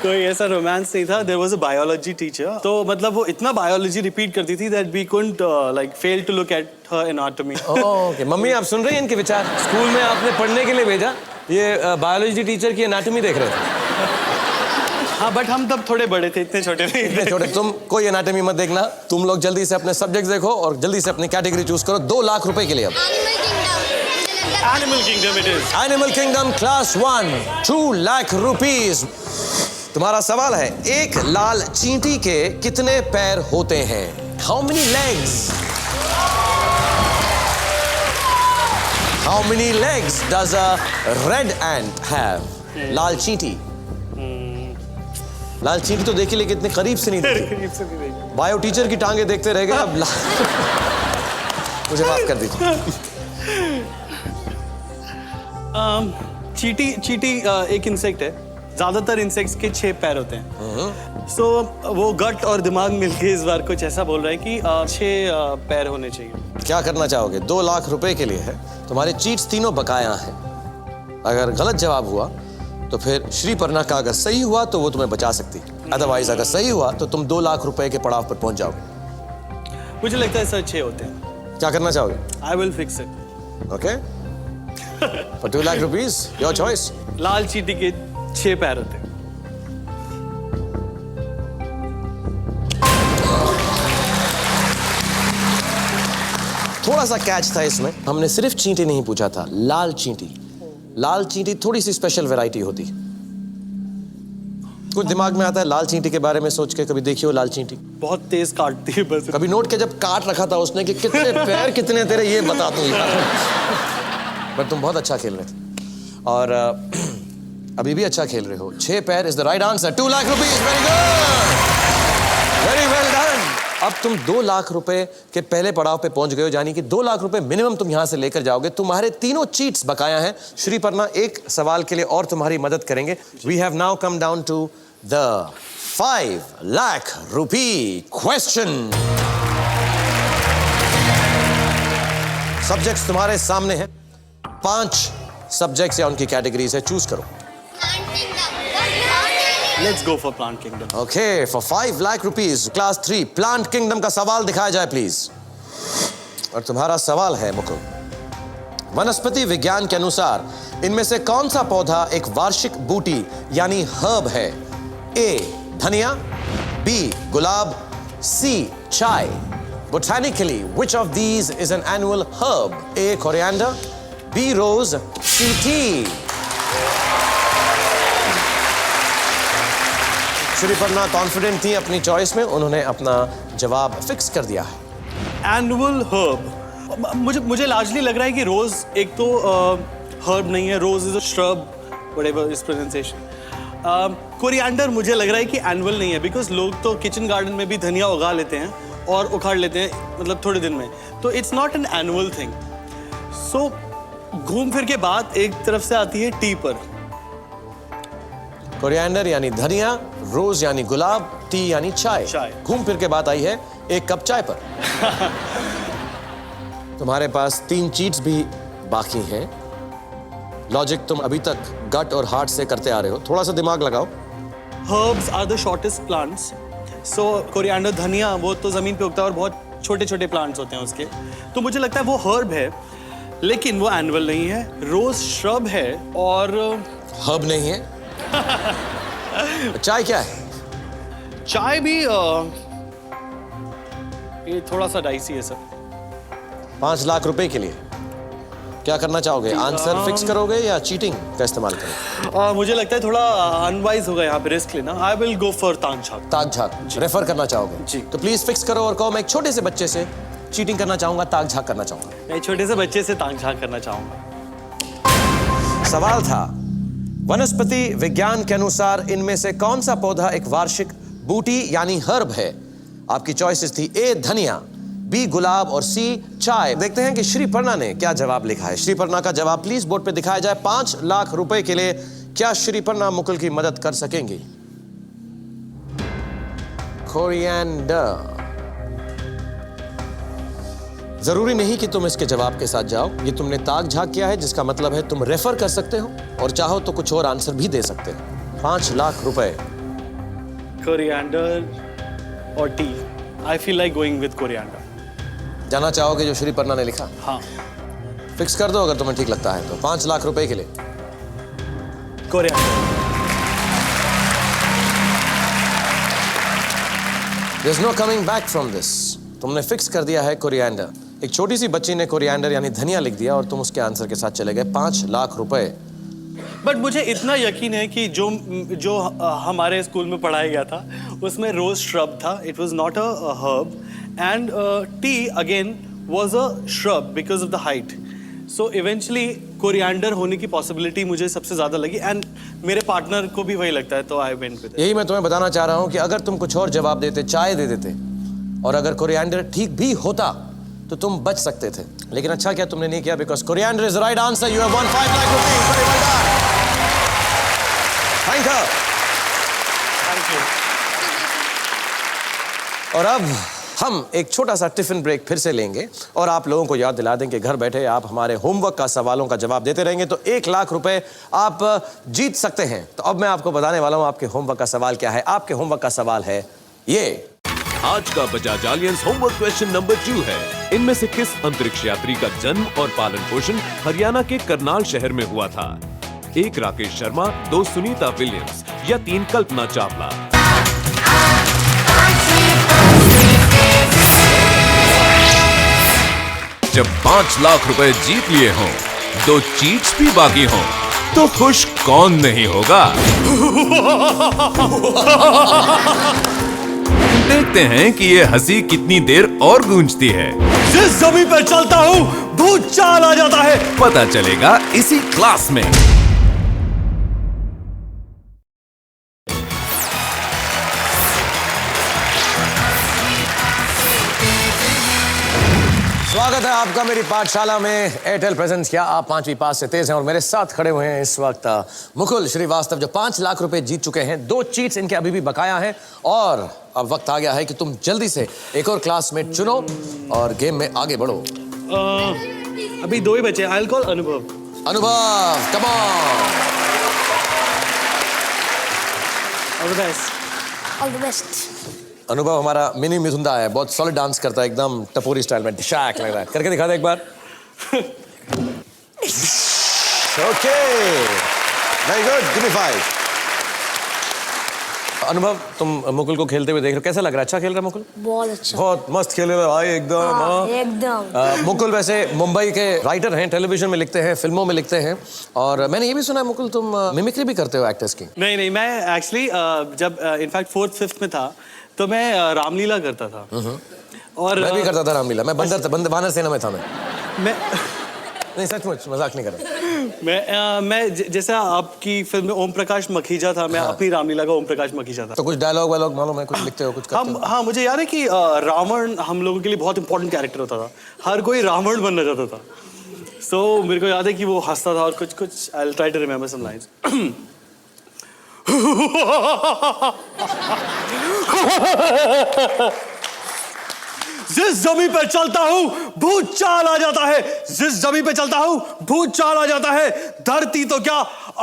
S2: कोई ऐसा रोमांस नहीं था। There was a biology teacher, तो मतलब वो इतना बायोलॉजी रिपीट करती थी that we couldn't like fail to look at her anatomy.
S3: Okay, mummy आप सुन रही हैं इनके विचार? स्कूल में आपने पढ़ने के लिए भेजा, ये बायोलॉजी टीचर की एनाटॉमी देख रहे थे।
S2: हाँ, बट हम तब थोड़े बड़े थे, इतने छोटे नहीं थे।
S3: छोटे, तुम कोई एनाटॉमी मत देखना, तुम लोग जल्दी से अपने सब्जेक्ट देखो और जल्दी से अपनी कैटेगरी चूज करो। 2 लाख रुपए के लिए अब
S5: Animal Kingdom.
S2: Animal kingdom it is.
S3: Animal kingdom class 1, 2 lakh rupees. तुम्हारा सवाल है, एक लाल चींटी के कितने पैर होते हैं? How many legs? How many legs does a red ant have? लाल चींटी। लाल चींटी तो देखी, लेकिन इतने करीब से नहीं देखी। बायो टीचर की टांगे देखते रह गए। अब मुझे माफ कर दीजिए।
S2: चींटी एक इंसेक्ट है ज्यादातर इंसेक्ट्स के 6 पैर होते हैं। सो वो गट और दिमाग मिलके इस बार कुछ ऐसा बोल रहा है कि 6 पैर होने चाहिए।
S3: क्या करना चाहोगे? 2 लाख रुपए के लिए है। तुम्हारे चीट्स तीनों बकाया हैं। अगर गलत जवाब हुआ तो फिर श्री पर्णा का अगर सही हुआ तो वो तुम्हें बचा सकती, अदरवाइज अगर सही हुआ तो तुम 2 लाख रुपए के पड़ाव पर पहुंच जाओगे।
S2: मुझे लगता है सर 6 होते हैं।
S3: क्या करना चाहोगे?
S2: I will fix it.
S3: Okay, for 2 lakh rupees your choice.
S2: लाल चींटी के 6 पैर होते हैं।
S3: थोड़ा सा कैच था इसमें, हमने सिर्फ चींटी नहीं पूछा था, लाल चींटी। लाल चींटी थोड़ी सी स्पेशल वैरायटी होती। कुछ दिमाग में आता है लाल चींटी के बारे में सोच के? कभी देखी हो लाल चींटी?
S2: बहुत तेज काटती है बस।
S3: कभी नोट के जब काट रखा था उसने कि कितने पैर कितने तेरे, ये बता तू यार। पर तुम बहुत अच्छा खेल रहे थे और अभी भी अच्छा खेल रहे हो। 6 पैर is the right answer. 2 lakh rupees, very good, very well done. अब तुम 2 लाख रुपए के पहले पड़ाव पे पहुंच गए हो, यानी कि 2 लाख रुपए मिनिमम तुम यहां से लेकर जाओगे। तुम्हारे तीनों चीट्स बकाया हैं। श्री पर्णा एक सवाल के लिए और तुम्हारी मदद करेंगे। We have now come down to the 5 lakh rupee question. Subjects तुम्हारे सामने हैं। 5 सब्जेक्ट्स या उनकी कैटेगरीज है, चूज करो।
S2: Let's go for plant kingdom.
S3: Okay, for 5 lakh rupees class 3 plant kingdom का सवाल दिखाया जाए प्लीज। और तुम्हारा सवाल है मुकुल, वनस्पति विज्ञान के अनुसार इनमें से कौन सा पौधा एक वार्षिक बूटी यानी हर्ब है? ए धनिया, बी गुलाब, सी चाय। Botanically which of these is an annual herb? A coriander, B rose, C tea. Sriparna confident थी अपनी चॉइस में, उन्होंने अपना जवाब फिक्स कर दिया है।
S2: एनुअल हर्ब, मुझे लार्जली लग रहा है कि रोज एक तो हर्ब नहीं है, rose is a shrub, whatever is pronunciation. Coriander मुझे लग रहा है कि एनुअल नहीं है, बिकॉज लोग तो किचन गार्डन में भी धनिया उगा लेते हैं और उखाड़ लेते हैं, मतलब थोड़े दिन में, तो it's not an annual thing. So घूम फिर के बात एक तरफ से आती है टी पर।
S3: कोरिएंडर यानी धनिया, रोज यानी गुलाब, टी यानी चाय। घूम फिर के बात आई है 1 कप चाय पर। तुम्हारे पास 3 चीट्स भी बाकी हैं। लॉजिक तुम अभी तक गट और हार्ट से करते आ रहे हो, थोड़ा सा दिमाग लगाओ।
S2: Herbs are the shortest plants. So coriander, धनिया, वो तो जमीन पे उगता है और बहुत छोटे छोटे प्लांट्स होते हैं उसके, तो मुझे लगता है वो हर्ब है, लेकिन वो एनुअल नहीं है। रोज श्रब है और
S3: हर्ब नहीं है। चाय क्या है?
S2: चाय भी ये थोड़ा सा डाइसी है सर।
S3: 5 लाख रुपए के लिए क्या करना चाहोगे? आंसर फिक्स करोगे या चीटिंग का इस्तेमाल करोगे?
S2: मुझे लगता है थोड़ा अनवाइज होगा यहाँ पे रिस्क लेना। आई विल गो फॉर ताक झाक।
S3: ताक झाक रेफर करना चाहोगे?
S2: जी।
S3: तो प्लीज फिक्स करो और कहो मैं एक छोटे से बच्चे से चीटिंग करना चाहूंगा, ताक झाक करना चाहूंगा।
S2: मैं छोटे से बच्चे से ताक झाक करना चाहूंगा।
S3: सवाल था, वनस्पति विज्ञान के अनुसार इनमें से कौन सा पौधा एक वार्षिक बूटी यानी हर्ब है? आपकी चॉइसेस थी ए धनिया, बी गुलाब और सी चाय। देखते हैं कि श्री पर्णा ने क्या जवाब लिखा है। श्री पर्णा का जवाब प्लीज बोर्ड पे दिखाया जाए। 5 लाख रुपए के लिए क्या श्री पर्णा मुकुल की मदद कर सकेंगी? कोरिएंडर। जरूरी नहीं कि तुम इसके जवाब के साथ जाओ, ये तुमने ताक झाक किया है, जिसका मतलब है तुम रेफर कर सकते हो और चाहो तो कुछ और आंसर भी दे सकते हो। 5 लाख रुपए।
S2: कोरिएंडर और T. I feel like going with coriander.
S3: जाना चाहोगे जो श्री पर्णा ने लिखा?
S2: हाँ।
S3: फिक्स कर दो अगर तुम्हें ठीक लगता है तो। 5 लाख रुपए के लिए
S2: coriander.
S3: There's no coming back from this. तुमने फिक्स कर दिया है कोरिएंडर। एक छोटी सी बच्ची ने कोरिएंडर यानी धनिया लिख दिया और तुम उसके आंसर के साथ चले गए। 5 लाख रुपए।
S2: बट मुझे इतना यकीन है कि जो हमारे स्कूल में पढ़ाया गया था उसमें रोज श्रब था। It was not a herb and T again was a shrub because of the height. So eventually coriander होने की पॉसिबिलिटी मुझे सबसे ज्यादा लगी एंड मेरे पार्टनर को भी वही लगता है, तो आई वेंट विद इट।
S3: यही मैं तुम्हें बताना चाह रहा हूं कि अगर तुम कुछ और जवाब देते, चाय दे देते, और अगर कोरिएंडर ठीक भी होता तो तुम बच सकते थे। लेकिन अच्छा क्या तुमने नहीं किया, because coriander is the right answer. You have one 5 lakh rupees. Very well done. Thank you.
S2: Thank you.
S3: और अब हम एक छोटा सा टिफिन ब्रेक फिर से लेंगे और आप लोगों को याद दिला दें कि घर बैठे आप हमारे होमवर्क का सवालों का जवाब देते रहेंगे तो 1 लाख रुपए आप जीत सकते हैं। तो अब मैं आपको बताने वाला हूं आपके होमवर्क का सवाल क्या है। आपके होमवर्क का सवाल है ये।
S1: आज का Bajaj alliance homework question number 2 है, इनमें से किस अंतरिक्ष यात्री का जन्म और पालन पोषण हरियाणा के करनाल शहर में हुआ था? 1 राकेश शर्मा, 2 सुनीता विलियम्स या 3 कल्पना चावला। जब 5 लाख रुपए जीत लिए हों, 2 चीट्स भी बाकी हों, तो खुश कौन नहीं होगा? देखते हैं कि ये हंसी कितनी देर और गूंजती है।
S2: जिस जमीन पर चलता हूँ भूचाल आ जाता है।
S1: पता चलेगा इसी क्लास में।
S3: स्वागत है आपका मेरी पाठशाला में। एयरटेल प्रेजेंस क्या आप 5वीं पास से तेज हैं और मेरे साथ खड़े हुए हैं इस वक्त मुकुल श्रीवास्तव जो 5 लाख रुपए जीत चुके हैं। 2 चीट्स इनके अभी भी बकाया हैं और अब वक्त आ गया है कि तुम जल्दी से एक और क्लासमेट चुनो और गेम में आगे बढ़ो।
S2: अभी 2 ही बचे। आई विल कॉल अनुभव।
S3: अनुभव come on.
S2: All the best.
S5: All the best.
S3: अनुभव हमारा मिनी मिथुंदा है, बहुत सॉलिड डांस करता है, एकदम टपोरी स्टाइल में डिशाक लग रहा है। करके दिखा दे एक बार। Okay very good, give me 5। Anubhav तुम मुकुल को खेलते हुए देख रहे हो, कैसा लग रहा है? अच्छा खेल रहा है मुकुल?
S5: बहुत अच्छा।
S3: बहुत मस्त खेल रहे हो भाई एकदम। हाँ।
S5: एकदम।
S3: मुकुल वैसे मुंबई के राइटर हैं, टेलीविजन में लिखते हैं, फिल्मों में लिखते हैं और मैंने ये भी सुना है मुकुल तुम मिमिक्री भी करते हो एक्टर्स की।
S2: नहीं, मैं एक्चुअली जब इनफैक्ट 4th 5th में था तो मैं रामलीला करता था। और
S3: मैं भी करता था रामलीला। मैं बंदर था, वानर सेना में था मैं। नहीं सचमुच मजाक नहीं कर रहा।
S2: मैं जैसा आपकी फिल्म में ओम प्रकाश मखीजा था, मैं अपनी रामलीला का ओम प्रकाश मखीजा था।
S3: तो कुछ डायलॉग वायलॉग मालूम है? कुछ लिखते हो, कुछ करते हो?
S2: हाँ, मुझे याद है कि रावण हम लोगों के लिए बहुत इंपॉर्टेंट कैरेक्टर होता था। हर कोई रावण बनना चाहता था। सो मेरे को याद है कि वो हंसता था और कुछ I will try to remember some lines. जिस जमीन पर चलता हूं भूचाल आ जाता है। जिस जमीन पर चलता हूं भूचाल आ जाता है। धरती तो क्या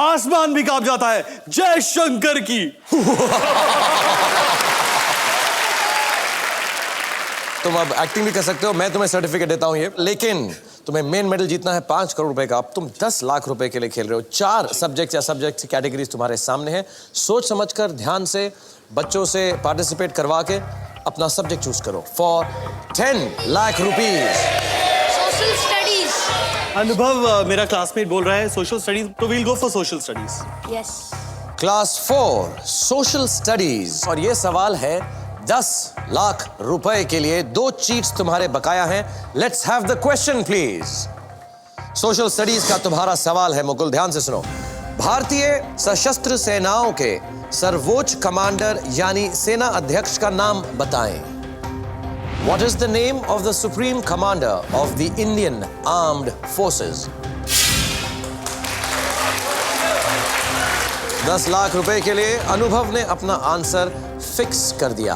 S2: आसमान भी कांप जाता है। जय शंकर की।
S3: तुम अब एक्टिंग भी कर सकते हो, मैं तुम्हें सर्टिफिकेट देता हूं ये, लेकिन तुम्हें मेन मेडल जीतना है 5 करोड़ रुपए का। अब तुम 10 लाख रुपए के लिए खेल रहे हो। 4 सब्जेक्ट या सब्जेक्ट कैटेगरीज तुम्हारे सामने हैं। सोच समझकर ध्यान से बच्चों से पार्टिसिपेट करवा के अपना सब्जेक्ट चूज करो for 10 lakh rupees.
S5: Social studies.
S2: Anubhav मेरा क्लासमेट बोल रहा है सोशल स्टडीज, तो we'll go for social studies.
S5: Yes.
S3: Class 4 social studies और ये सवाल है 10 लाख रुपए के लिए। 2 चीट्स तुम्हारे बकाया हैं। Let's have the question please. Social studies का तुम्हारा सवाल है मुकुल, ध्यान से सुनो। भारतीय सशस्त्र सेनाओं के सर्वोच्च कमांडर यानी सेना अध्यक्ष का नाम बताएं। What is the name of the supreme commander of the Indian Armed Forces? 10 lakh रुपए के लिए अनुभव ने अपना आंसर फिक्स कर दिया।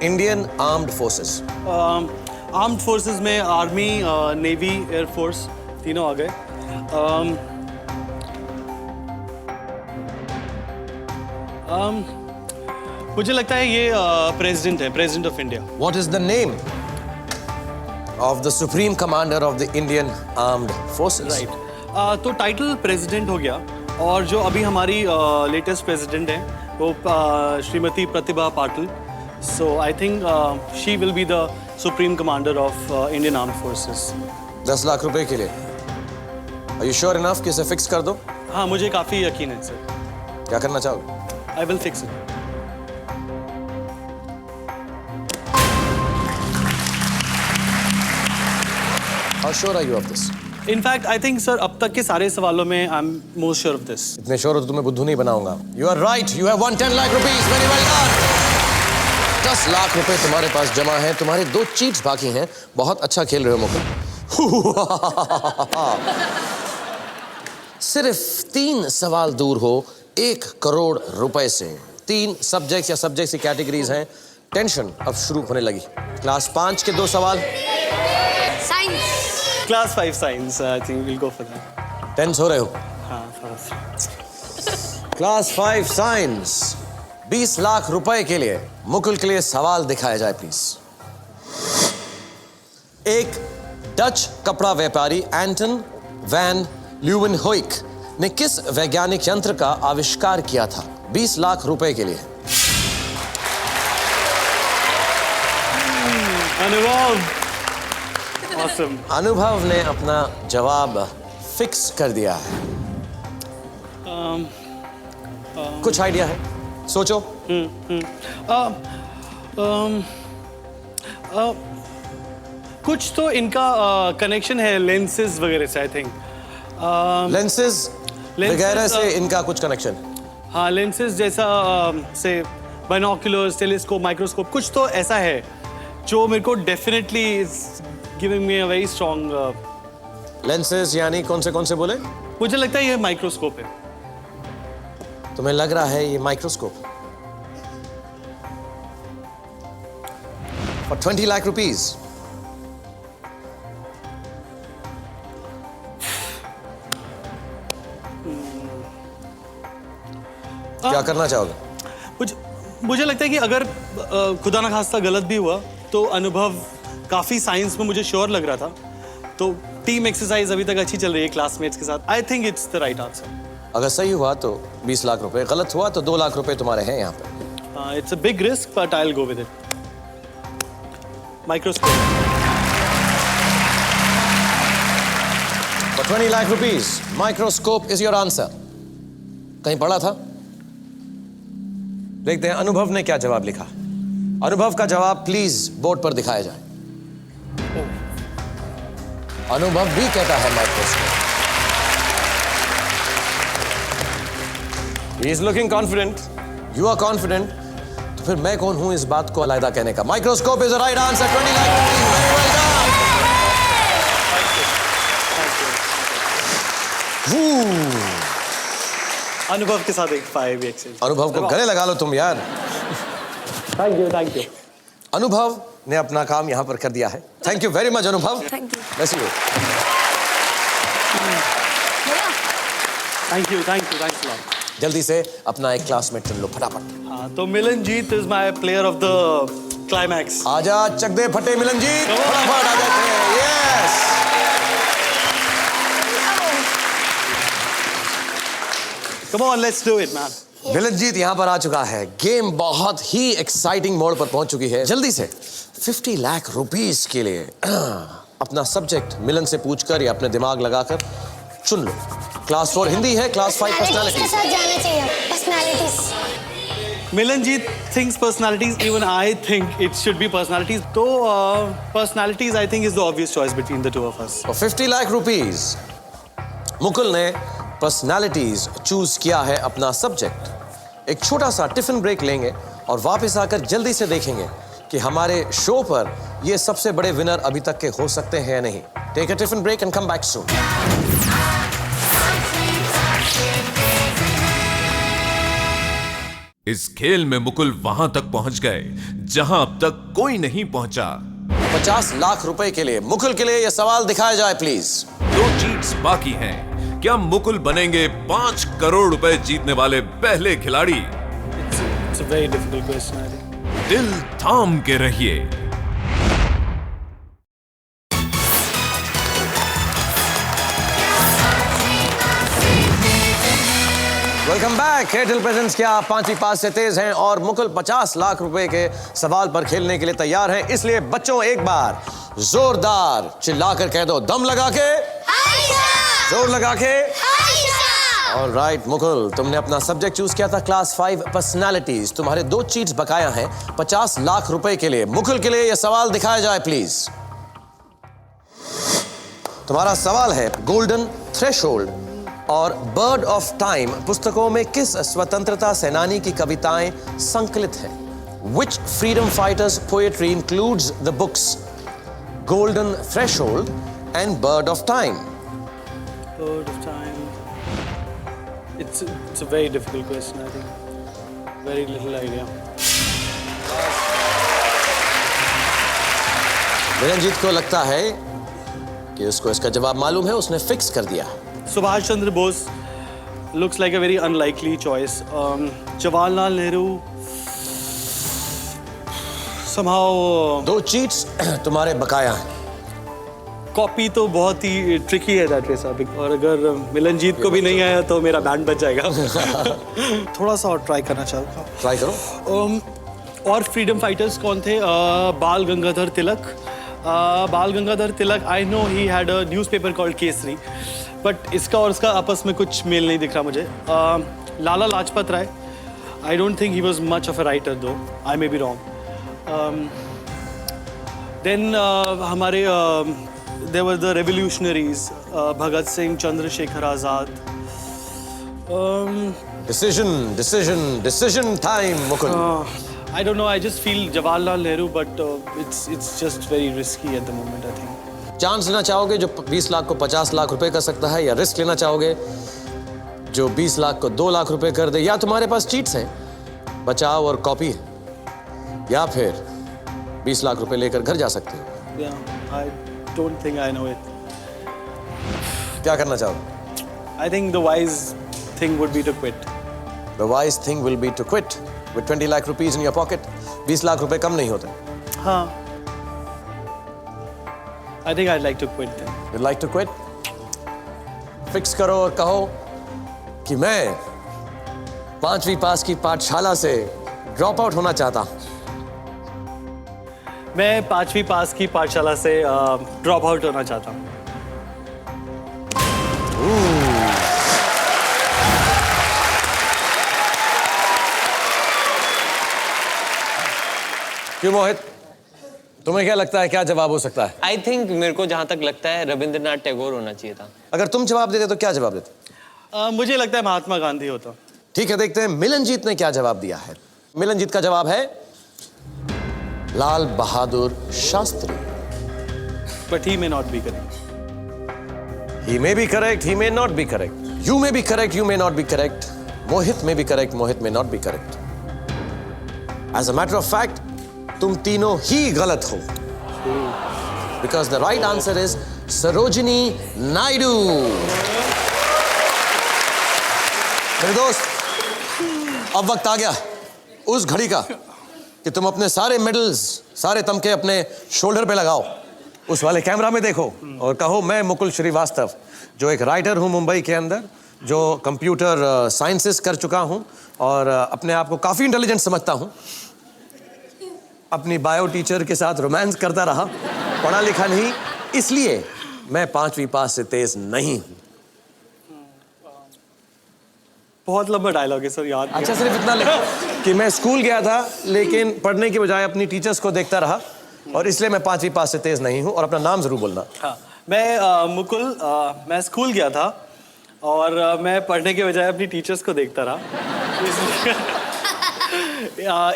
S3: Indian armed forces.
S2: Armed forces में आर्मी, नेवी, एयरफोर्स तीनों आ गए। मुझे लगता है ये प्रेसिडेंट है, president of India.
S3: What is the name of the supreme commander of the Indian Armed Forces?
S2: Right. तो टाइटल प्रेसिडेंट हो गया और जो अभी हमारी लेटेस्ट प्रेसिडेंट है वो Shrimati Pratibha Patil. So I think she will be the supreme commander of Indian armed forces.
S3: 10 lakh रुपए के लिए Are you sure enough कि इसे फिक्स कर दो?
S2: हाँ, मुझे काफी यकीन है सर।
S3: क्या करना चाहोगे?
S2: I will fix it.
S3: How sure are you of this?
S2: In fact I think sir अब तक के सारे सवालों में I am most sure of this.
S3: इतने श्योर हो तो तुम्हें बुद्धू नहीं बनाऊंगा। You are right. You have won 10 lakh rupees. Very well done. 10 lakh रुपए तुम्हारे पास जमा है। तुम्हारे 2 चीट्स बाकी हैं। बहुत अच्छा खेल रहे हो मुकुल। सिर्फ 3 सवाल दूर हो 1 करोड़ रुपए से। 3 सब्जेक्ट्स या सब्जेक्ट्स की कैटेगरीज हैं। टेंशन अब शुरू होने लगी। क्लास 5 के 2 सवाल।
S5: Science.
S2: Class 5 science. I think we'll go for that.
S3: Tense हो रहे हो?
S2: हाँ, थोड़ा सा।
S3: Class 5 science. 20 लाख रुपए के लिए मुकुल के लिए सवाल दिखाया जाए प्लीज। एक डच कपड़ा व्यापारी एंटन वैन ल्यूवेनहोइक ने किस वैज्ञानिक यंत्र का आविष्कार किया था? 20 लाख रुपए के लिए।
S2: अनुभव। Awesome.
S3: अनुभव ने अपना जवाब फिक्स कर दिया है। कुछ आइडिया है? सोचो।
S2: कुछ तो इनका कनेक्शन है लेंसेज वगैरह से, आई थिंक।
S3: लेंसेज वगैरह से इनका कुछ कनेक्शन?
S2: हाँ, लेंसेज जैसा से बाइनोक्यूलर्स, टेलीस्कोप, माइक्रोस्कोप, कुछ तो ऐसा है जो मेरे को definitely giving me a very strong.
S3: Lenses यानी कौन से बोले?
S2: मुझे लगता है ये माइक्रोस्कोप है।
S3: तुम्हें लग रहा है ये माइक्रोस्कोप? For 20 lakh rupees. क्या करना चाहोगे?
S2: मुझे लगता है कि अगर खुदा ना खास्ता गलत भी हुआ तो अनुभव काफी साइंस में मुझे श्योर लग रहा था, तो टीम एक्सरसाइज अभी तक अच्छी चल रही है क्लासमेट्स के साथ। I think it's the right answer.
S3: अगर सही हुआ तो 20 लाख रुपए, गलत हुआ तो 2 लाख रुपए तुम्हारे हैं यहाँ पे।
S2: It's a big risk but I will go with it. Microscope.
S3: For 20 lakh rupees, microscope is your answer. कहीं पढ़ा था? देखते हैं अनुभव ने क्या जवाब लिखा। अनुभव का जवाब प्लीज बोर्ड पर दिखाया जाए। अनुभव भी कहता है microscope. He is looking confident. You are confident. तो फिर मैं कौन हूं इस बात को अलग कहने का? Microscope is the right answer. 20 lakh rupees. Very well done.
S2: अनुभव के साथ एक 5 एक्सेल।
S3: अनुभव को गले लगा लो तुम यार।
S2: Thank you, thank you.
S3: अनुभव ने अपना काम यहां पर कर दिया है। थैंक यू वेरी मच अनुभव।
S5: Thank you.
S3: Bless you.
S2: Thank you, thank you, thanks a lot.
S3: जल्दी से अपना एक क्लासमेट चुन लो फटाफट।
S2: हाँ, तो Milanjeet is my player of the climax.
S3: आजा चक दे फटे मिलनजीत,
S2: Come on.
S3: फटाफट आ जाते हैं। Yes
S2: come on, let's do it man.
S3: Milanjeet यहाँ पर आ चुका है। गेम बहुत ही एक्साइटिंग मोड पर पहुंच चुकी है। जल्दी से 50 लाख रुपीस के लिए अपना सब्जेक्ट मिलन से पूछकर या अपने दिमाग लगाकर चुन लो। क्लास 4 हिंदी है, क्लास 5
S5: Personalities के
S3: पर्सनालिटी।
S5: साथ जाना चाहिए। Personalities.
S2: Milanjeet thinks personalities, even I think it should be personalities. तो personalities I think is the obvious choice between the two of us.
S3: और 50 लाख रुपीस मुकुल ने पर्सनालिटीज चूज किया है अपना सब्जेक्ट। एक छोटा सा टिफिन ब्रेक लेंगे और वापस आकर जल्दी से देखेंगे कि हमारे शो पर ये सबसे बड़े विनर अभी तक के हो सकते हैं या नहीं। Take a tiffin break and come back soon.
S1: इस खेल में मुकुल वहां तक पहुंच गए जहां अब तक कोई नहीं पहुंचा।
S3: 50 लाख रुपए के लिए मुकुल के लिए यह सवाल दिखाया जाए प्लीज।
S1: 2 चीट्स बाकी हैं। क्या मुकुल बनेंगे 5 करोड़ रुपए जीतने वाले पहले खिलाड़ी?
S2: It's a very difficult question I think.
S1: दिल थाम के रहिए।
S3: Welcome back. एयरटेल प्रेजेंस क्या 5वीं पास से तेज हैं और मुकुल 50 लाख रुपए के सवाल पर खेलने के लिए तैयार हैं। इसलिए बच्चों एक बार जोरदार चिल्लाकर कह दो, दम लगा के, जोर लगा के। ऑलराइट मुकुल, तुमने अपना सब्जेक्ट चूज किया था क्लास 5 पर्सनालिटीज। तुम्हारे 2 चीट्स बकाया हैं 50 लाख रुपए के लिए। मुकुल के लिए यह सवाल दिखाया जाए प्लीज। तुम्हारा सवाल है, गोल्डन थ्रेशोल्ड और बर्ड ऑफ टाइम पुस्तकों में किस स्वतंत्रता सेनानी की कविताएं संकलित हैं? Which freedom fighters poetry includes the books Golden Threshold and Bird of Time?
S2: Bird of Time. It's It's a very difficult question, I think. Very little idea.
S3: मिलनजीत को लगता है कि उसको इसका जवाब मालूम है, उसने फिक्स कर दिया।
S2: Subhash Chandra Bose looks like a very unlikely choice. Jawaharlal Nehru somehow
S3: 2 cheats तुम्हारे बकाया हैं।
S2: कॉपी तो बहुत ही ट्रिकी है दैट वे साहब, और अगर मिलनजीत को भी नहीं आया तो मेरा बैंड बच जाएगा। थोड़ा सा और ट्राई करना चाहूँगा।
S3: ट्राई करो।
S2: और फ्रीडम फाइटर्स कौन थे? बाल Gangadhar Tilak. Bal Gangadhar Tilak, I know he had a newspaper called Kesari, but इसका और उसका आपस में कुछ मेल नहीं दिख रहा मुझे। Lala Lajpat Rai, I don't think he was much of a writer though, I may be wrong. Then हमारे there were the revolutionaries, Bhagat Singh, Chandrasekhar Azad.
S3: Decision time, Mukul.
S2: I don't know, I just feel Jawaharlal Nehru, but it's just very risky at the moment, I think.
S3: Chance लेना चाहोगे जो 20 लाख को 50 लाख रुपए कर सकता है, या रिस्क लेना चाहोगे जो 20 लाख को 2 लाख रुपए कर दे, या तुम्हारे पास चीट्स हैं, बचाव और कॉपी है, या फिर 20 लाख रुपए लेकर घर जा सकते हो?
S2: Yeah, I don't think I know it.
S3: क्या करना चाहोगे?
S2: I think the wise thing would be to quit.
S3: The wise thing will be to quit with 20 lakh rupees in your pocket. 20 lakh रुपए कम नहीं होते।
S2: हाँ, I think I'd like to quit then.
S3: You'd like to quit? Fix करो और कहो कि मैं 5वीं पास की पाठशाला से ड्रॉप आउट होना चाहता हूँ।
S2: मैं 5वीं पास की पाठशाला से ड्रॉप आउट होना चाहता हूँ।
S3: क्यों मोहित, तुम्हें क्या लगता है क्या जवाब हो सकता है?
S6: आई थिंक मेरे को जहां तक लगता है रविंद्रनाथ टैगोर होना चाहिए था।
S3: अगर तुम जवाब देते तो क्या जवाब देते?
S2: मुझे लगता है महात्मा गांधी होता।
S3: ठीक है, देखते हैं मिलनजीत ने क्या जवाब दिया है। मिलनजीत का जवाब है Lal Bahadur Shastri.
S2: But he may not be correct.
S3: He may be correct, he may not be correct. You may be correct, you may not be correct. Mohit may be correct, Mohit may not be correct. As a matter of fact, तुम तीनों ही गलत हो। Because the right answer is Sarojini Naidu. मेरे दोस्त, अब वक्त आ गया उस घड़ी का कि तुम अपने सारे मेडल्स, सारे तमके अपने शोल्डर पे लगाओ, उस वाले कैमरा में देखो और कहो, मैं मुकुल श्रीवास्तव, जो एक राइटर हूँ मुंबई के अंदर, जो कंप्यूटर साइंसेस कर चुका हूँ और अपने आप को काफ़ी इंटेलिजेंट समझता हूँ, अपनी बायो टीचर के साथ रोमांस करता रहा, पढ़ा लिखा नहीं, इसलिए मैं 5वीं पास से तेज नहीं हूँ।
S2: बहुत लंबा डायलॉग है सर, याद।
S3: अच्छा, सिर्फ इतना लिखो कि मैं स्कूल गया था लेकिन पढ़ने के बजाय अपनी टीचर्स को देखता रहा और इसलिए मैं 5वीं पास से तेज नहीं हूँ, और अपना नाम जरूर बोलना।
S2: हाँ, मैं मुकुल, मैं स्कूल गया था और मैं पढ़ने के बजाय अपनी टीचर्स को देखता रहा,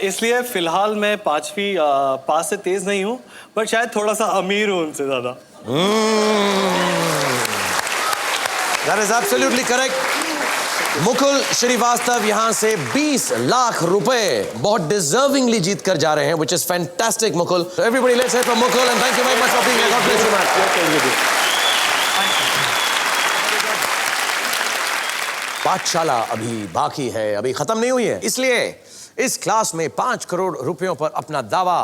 S2: इसलिए फिलहाल मैं 5वीं पास से तेज नहीं हूँ, पर शायद थोड़ा सा अमीर हूँ उनसे ज्यादा।
S3: That is absolutely correct. Mukul Srivastava यहाँ से 20 लाख रुपए बहुत डिजर्विंगली जीत कर जा रहे हैं, which is fantastic, Mukul. Everybody, let's hear from Mukul and thank you very much for being here. God bless you, man. पाठशाला अभी बाकी है, अभी खत्म नहीं हुई है, इसलिए इस क्लास में 5 करोड़ रुपयों पर अपना दावा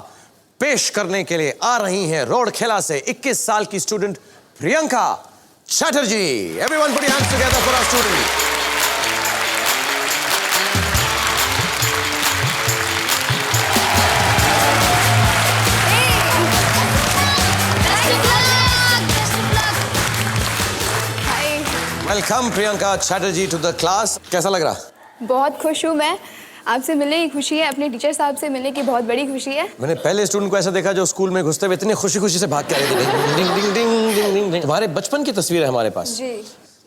S3: पेश करने के लिए आ रही हैं रोडखेला से 21 साल की student Priyanka Chatterjee. Everyone put your hands together for our student. Welcome Priyanka Chatterjee to the class. कैसा लग रहा?
S7: बहुत खुश हूँ मैं, आपसे मिलने की खुशी है, अपने टीचर साहब से मिलने की बहुत बड़ी खुशी है.
S3: मैंने पहले स्टूडेंट को ऐसा देखा जो स्कूल में घुसते हुए इतने खुशी खुशी से भाग के आ रहे थे. डिंग डिंग डिंग डिंग डिंग डिंग. तुम्हारे बचपन की तस्वीर है हमारे पास.
S7: जी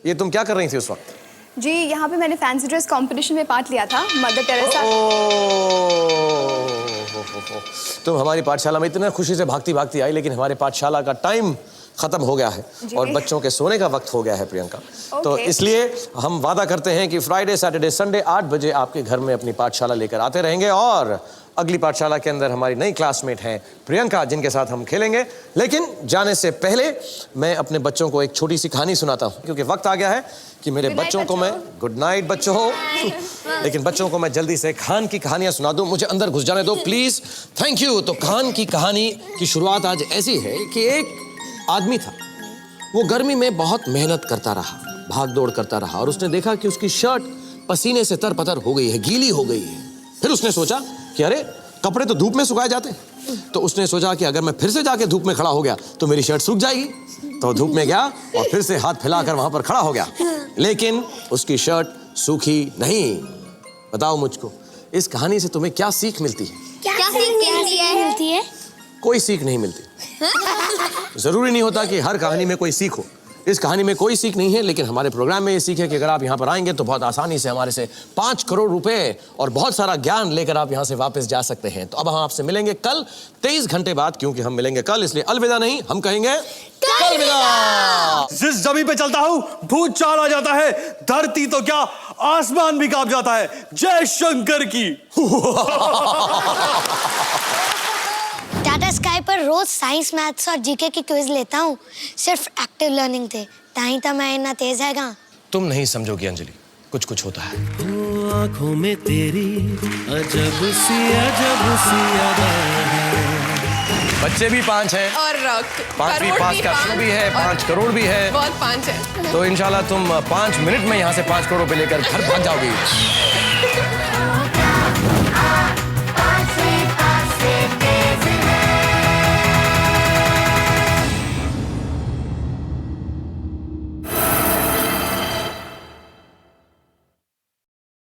S3: ये तुम क्या कर रही थी उस वक्त?
S7: जी, यहाँ पे मैंने फैंसी ड्रेस कंपटीशन में पार्ट लिया था. Mother Teresa.
S3: तुम हमारी पाठशाला में इतना खुशी से भागती भागती आई, लेकिन हमारे पाठशाला का टाइम खत्म हो गया है और बच्चों के सोने का वक्त हो गया है प्रियंका। तो इसलिए हम वादा करते हैं कि फ्राइडे सैटरडे संडे 8 बजे आपके घर में अपनी पाठशाला लेकर आते रहेंगे और अगली पाठशाला के अंदर हमारी नई क्लासमेट हैं प्रियंका, जिनके साथ हम खेलेंगे। लेकिन जाने से पहले मैं अपने बच्चों को एक छोटी सी कहानी सुनाता हूँ, क्योंकि वक्त आ गया है कि मेरे बच्चों को मैं गुड नाइट बच्चों लेकिन बच्चों को मैं जल्दी से खान की कहानियां सुना दूं। मुझे अंदर घुस जाने दो प्लीज, थैंक यू। तो खान की कहानी की शुरुआत आज ऐसी है कि एक आदमी था, वो गर्मी में बहुत मेहनत करता रहा, भाग दौड़ करता रहा और उसने देखा कि उसकी शर्ट पसीने से तरपतर हो गई है, गीली हो गई है। फिर उसने सोचा कि अरे कपड़े तो धूप में सुखाए जाते हैं, तो उसने सोचा कि अगर मैं फिर से जाके धूप में खड़ा हो गया तो मेरी शर्ट सूख जाएगी। तो धूप में गया और फिर से हाथ फैलाकर वहां पर खड़ा हो गया, लेकिन उसकी शर्ट सूखी नहीं। बताओ मुझको, इस कहानी से तुम्हें क्या सीख मिलती है?
S5: क्या सीख मिलती है?
S3: कोई सीख नहीं मिलती। जरूरी नहीं होता कि हर कहानी में कोई सीख हो। इस कहानी में कोई सीख नहीं है, लेकिन हमारे प्रोग्राम में ये सीख है कि अगर आप यहाँ पर आएंगे तो बहुत आसानी से हमारे से 5 करोड़ रुपए और बहुत सारा ज्ञान लेकर आप यहाँ से वापस जा सकते हैं। तो अब हम आपसे मिलेंगे कल 23 घंटे बाद, क्योंकि हम मिलेंगे कल, इसलिए अलविदा नहीं, हम कहेंगे अलविदा।
S2: जिस जमीन पे चलता हूँ भूत चाल आ जाता है, धरती तो क्या आसमान भी कांप जाता है। जय शंकर की।
S5: टाटा स्काई पर रोज साइंस मैथ्स और जीके की क्विज लेता हूँ, सिर्फ एक्टिव लर्निंग थे, ताही तो मैं इतना तेज है गा।
S3: तुम नहीं समझोगी अंजलि, कुछ कुछ होता है।
S4: आंखों में तेरी अजब सी अदा है।
S3: बच्चे भी 5 हैं
S8: और
S3: 5 का शो भी है, 5 करोड़ भी है।
S8: बहुत 5 है।
S3: तो इंशाल्लाह तुम 5 मिनट में यहाँ से 5 करोड़ रुपए लेकर घर भाग जाओगी।